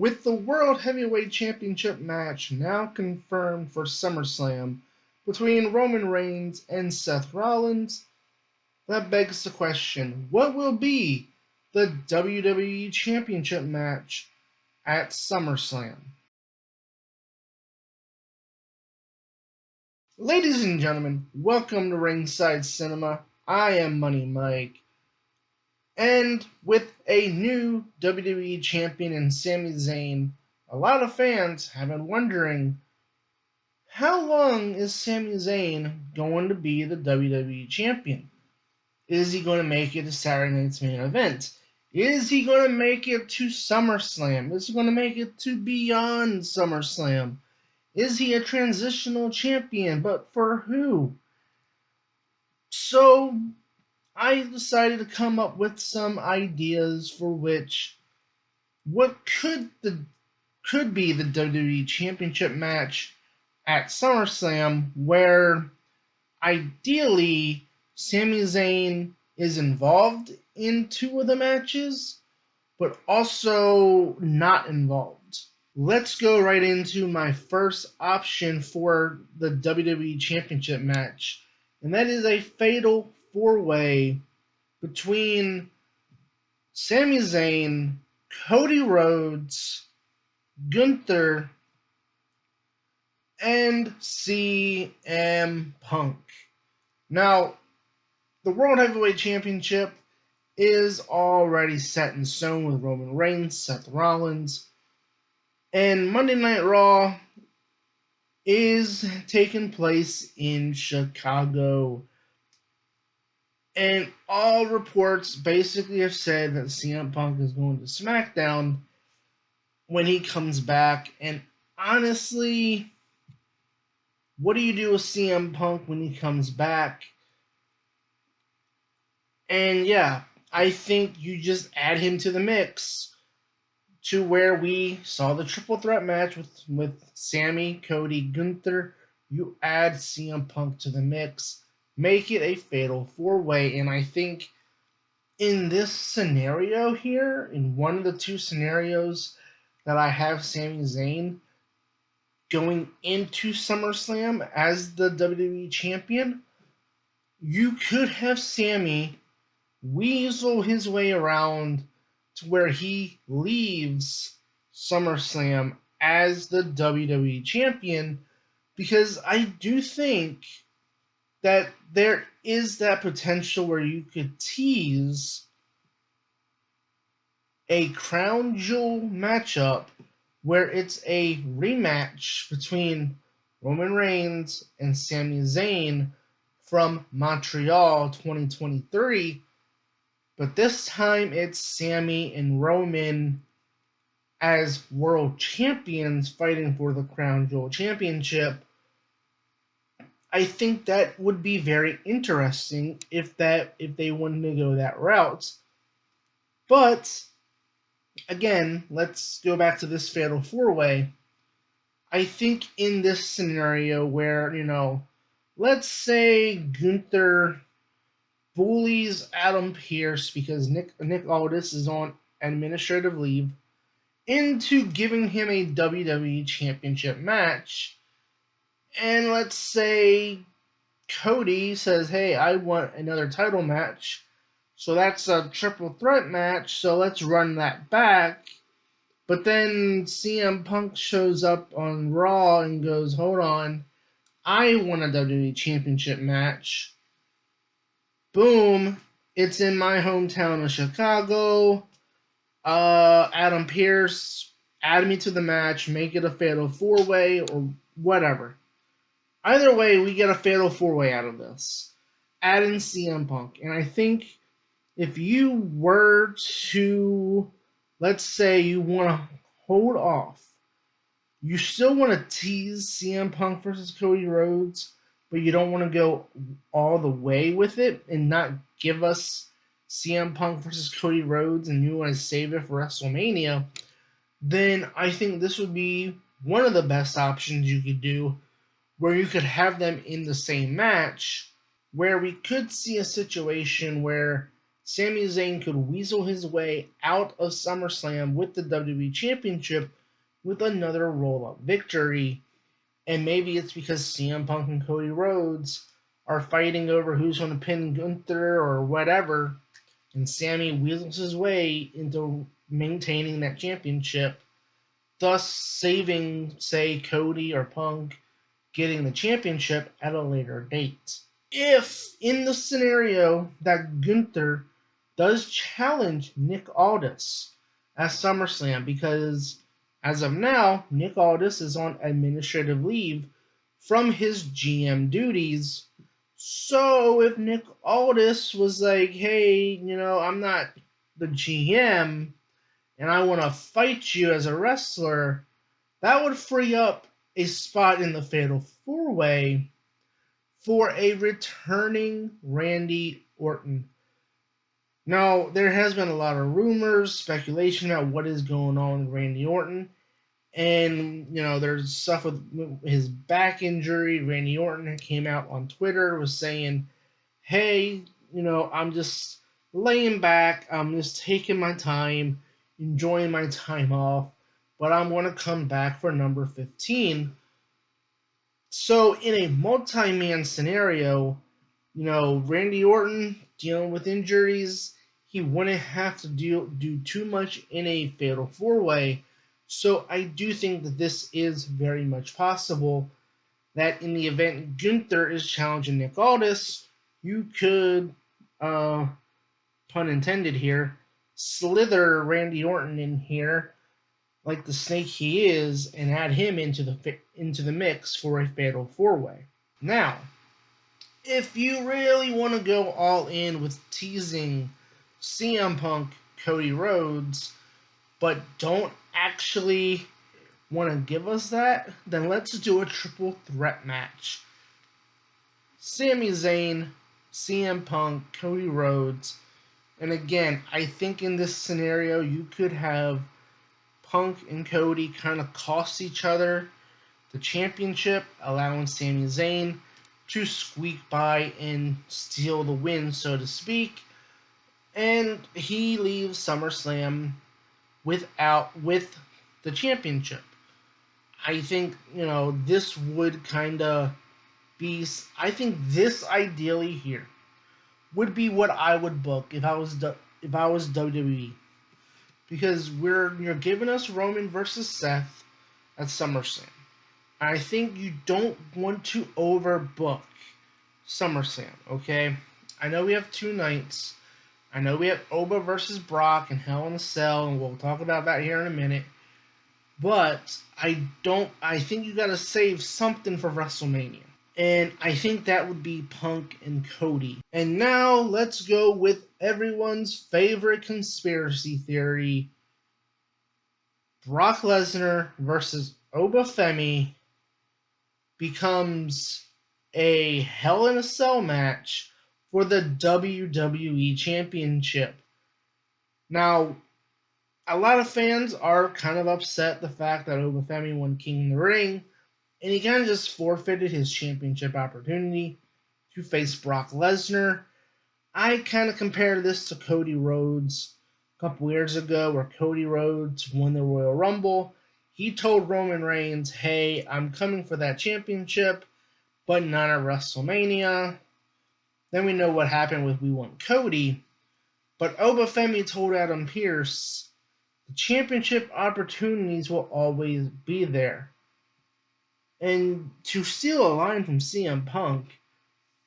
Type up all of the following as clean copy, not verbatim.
With the World Heavyweight Championship match now confirmed for SummerSlam between Roman Reigns and Seth Rollins, that begs the question, what will be the WWE Championship match at SummerSlam? Ladies and gentlemen, welcome to Ringside Cinema. I am Money Mike. And with a new WWE Champion in Sami Zayn, a lot of fans have been wondering, how long is Sami Zayn going to be the WWE Champion? Is he going to make it to Saturday night's main event? Is he going to make it to SummerSlam? Is he going to make it to beyond SummerSlam? Is he a transitional champion? But for who? So I decided to come up with some ideas for what could be the WWE Championship match at SummerSlam, where ideally Sami Zayn is involved in two of the matches, but also not involved. Let's go right into my first option for the WWE Championship match, and that is a fatal four-way between Sami Zayn, Cody Rhodes, Gunther, and CM Punk. Now, the World Heavyweight Championship is already set in stone with Roman Reigns, Seth Rollins, and Monday Night Raw is taking place in Chicago. And all reports basically have said that CM Punk is going to SmackDown when he comes back. And honestly, what do you do with CM Punk when he comes back? And yeah, I think you just add him to the mix to where we saw the triple threat match with Sami, Cody, Gunther. You add CM Punk to the mix, make it a fatal four-way, and I think in this scenario here, in one of the two scenarios that I have Sami Zayn going into SummerSlam as the WWE Champion, you could have Sami weasel his way around to where he leaves SummerSlam as the WWE Champion, because I do think that there is that potential where you could tease a crown jewel matchup where it's a rematch between Roman Reigns and Sami Zayn from Montreal 2023, but this time it's Sami and Roman as world champions fighting for the Crown Jewel Championship. I think that would be very interesting if they wanted to go that route. But again, let's go back to this fatal four-way. I think in this scenario where, let's say Gunther bullies Adam Pearce because Nick Aldis is on administrative leave into giving him a WWE Championship match. And let's say Cody says, hey, I want another title match. So that's a triple threat match, so let's run that back. But then CM Punk shows up on Raw and goes, hold on, I want a WWE Championship match. Boom, it's in my hometown of Chicago. Adam Pearce, add me to the match, make it a fatal four-way or whatever. Either way, we get a fatal four-way out of this. Add in CM Punk. And I think if you were to, let's say you want to hold off, you still want to tease CM Punk versus Cody Rhodes, but you don't want to go all the way with it and not give us CM Punk versus Cody Rhodes and you want to save it for WrestleMania, then I think this would be one of the best options you could do, where you could have them in the same match, where we could see a situation where Sami Zayn could weasel his way out of SummerSlam with the WWE Championship with another roll-up victory. And maybe it's because CM Punk and Cody Rhodes are fighting over who's going to pin Gunther or whatever, and Sami weasels his way into maintaining that championship, thus saving, say, Cody or Punk getting the championship at a later date. If, in the scenario that Gunther does challenge Nick Aldis at SummerSlam, because as of now, Nick Aldis is on administrative leave from his GM duties. So if Nick Aldis was like, hey, I'm not the GM and I want to fight you as a wrestler, that would free up a spot in the Fatal 4-Way for a returning Randy Orton. Now, there has been a lot of rumors, speculation about what is going on with Randy Orton. And, there's stuff with his back injury. Randy Orton came out on Twitter, was saying, hey, I'm just laying back. I'm just taking my time, enjoying my time off. But I'm going to come back for number 15. So, in a multi-man scenario, Randy Orton dealing with injuries, he wouldn't have to do too much in a Fatal 4-Way. So I do think that this is very much possible that in the event Gunther is challenging Nick Aldis, you could, pun intended here, slither Randy Orton in here like the snake he is and add him into the mix for a Fatal 4-Way. Now, if you really want to go all in with teasing CM Punk, Cody Rhodes, but don't actually want to give us that, then let's do a triple threat match. Sami Zayn, CM Punk, Cody Rhodes. And again, I think in this scenario, you could have Punk and Cody kind of cost each other the championship, allowing Sami Zayn to squeak by and steal the win, so to speak. And he leaves SummerSlam with the championship. I think, this would kind of be, I think this ideally here would be what I would book if I was WWE. Because you're giving us Roman versus Seth at SummerSlam. I think you don't want to overbook SummerSlam, okay? I know we have 2 nights. I know we have Oba versus Brock and Hell in a Cell, and we'll talk about that here in a minute. But I think you gotta save something for WrestleMania. And I think that would be Punk and Cody. And now let's go with everyone's favorite conspiracy theory. Brock Lesnar versus Oba Femi becomes a Hell in a Cell match for the WWE Championship. Now, a lot of fans are kind of upset the fact that Oba Femi won King of the Ring, and he kind of just forfeited his championship opportunity to face Brock Lesnar. I kind of compare this to Cody Rhodes a couple years ago, where Cody Rhodes won the Royal Rumble. He told Roman Reigns, hey, I'm coming for that championship, but not at WrestleMania. Then we know what happened with We Want Cody. But Oba Femi told Adam Pearce, the championship opportunities will always be there. And to steal a line from CM Punk,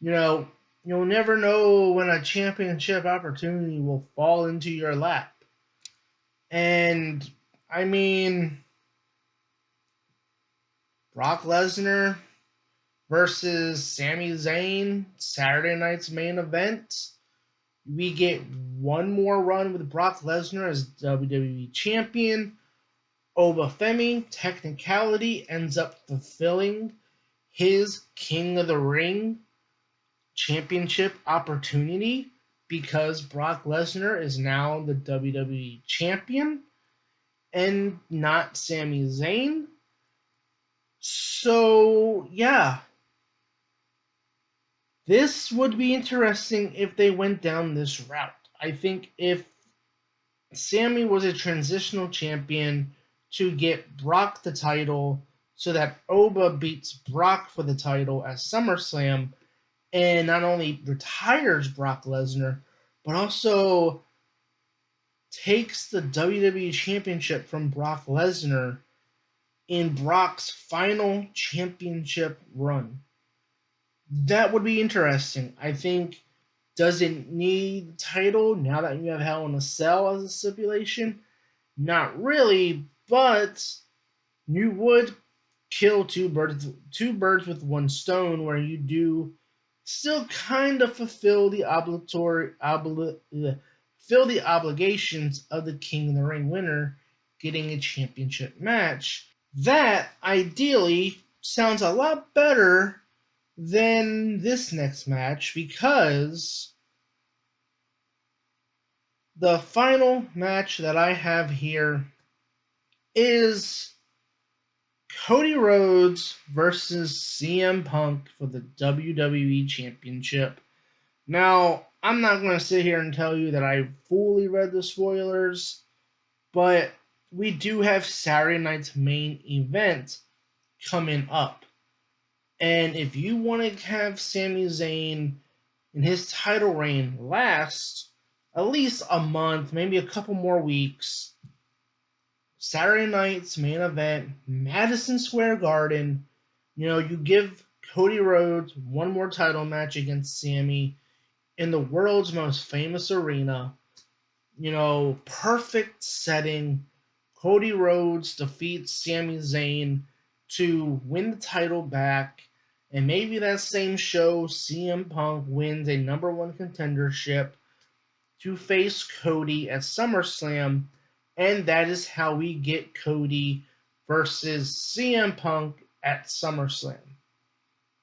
you'll never know when a championship opportunity will fall into your lap. And, I mean, Brock Lesnar versus Sami Zayn, Saturday night's main event. We get one more run with Brock Lesnar as WWE Champion. Oba Femi, technicality, ends up fulfilling his King of the Ring championship opportunity because Brock Lesnar is now the WWE Champion and not Sami Zayn. So, yeah. This would be interesting if they went down this route. I think if Sami was a transitional champion to get Brock the title so that Oba beats Brock for the title at SummerSlam and not only retires Brock Lesnar, but also takes the WWE Championship from Brock Lesnar in Brock's final championship run. That would be interesting. I think, does it need the title now that you have Hell in a Cell as a stipulation? Not really, but you would kill two birds with one stone, where you do still kind of fulfill the obligations of the King of the Ring winner getting a championship match. That ideally sounds a lot better than this next match, because the final match that I have here is Cody Rhodes versus CM Punk for the WWE Championship. Now, I'm not going to sit here and tell you that I fully read the spoilers, but we do have Saturday night's main event coming up. And if you want to have Sami Zayn in his title reign last at least a month, maybe a couple more weeks, Saturday night's main event, Madison Square Garden, you give Cody Rhodes one more title match against Sami in the world's most famous arena. Perfect setting. Cody Rhodes defeats Sami Zayn to win the title back, and maybe that same show, CM Punk wins a number one contendership to face Cody at SummerSlam, and that is how we get Cody versus CM Punk at SummerSlam.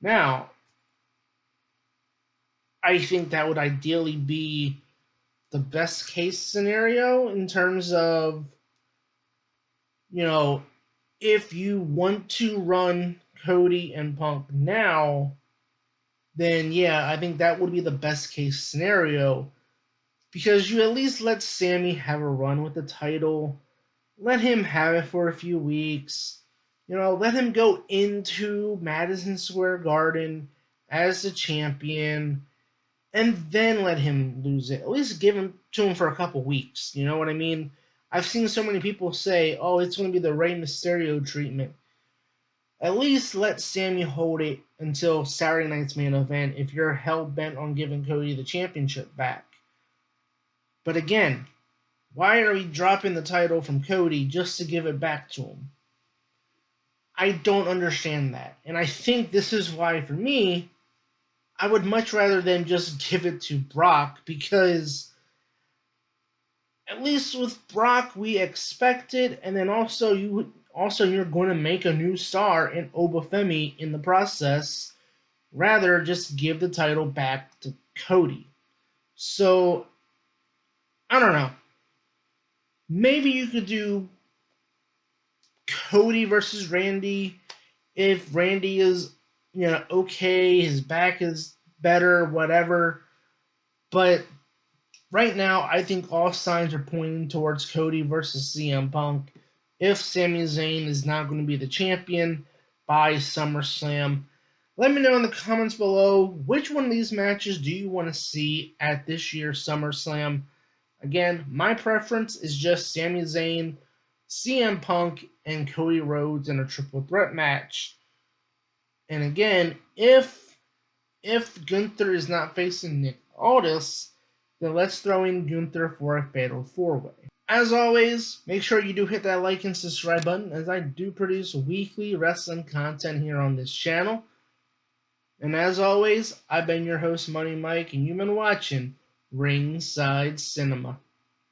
Now, I think that would ideally be the best case scenario in terms of, if you want to run Cody and Punk now, then yeah, I think that would be the best case scenario, because you at least let Sami have a run with the title, let him have it for a few weeks, let him go into Madison Square Garden as the champion, and then let him lose it. At least give him to him for a couple weeks. You know what I mean? I've seen so many people say, "Oh, it's going to be the Rey Mysterio treatment." At least let Sami hold it until Saturday night's main event if you're hell bent on giving Cody the championship back. But again, why are we dropping the title from Cody just to give it back to him? I don't understand that. And I think this is why, for me, I would much rather than just give it to Brock, because at least with Brock we expect it, and then also you're going to make a new star in Oba Femi in the process. Rather just give the title back to Cody. So I don't know. Maybe you could do Cody versus Randy if Randy is, okay, his back is better, whatever. But right now, I think all signs are pointing towards Cody versus CM Punk if Sami Zayn is not going to be the champion by SummerSlam. Let me know in the comments below, which one of these matches do you want to see at this year's SummerSlam? Again, my preference is just Sami Zayn, CM Punk, and Cody Rhodes in a triple threat match. And again, if Gunther is not facing Nick Aldis, then let's throw in Gunther for a fatal 4-way. As always, make sure you do hit that like and subscribe button, as I do produce weekly wrestling content here on this channel. And as always, I've been your host, Money Mike, and you've been watching Ringside Cinema.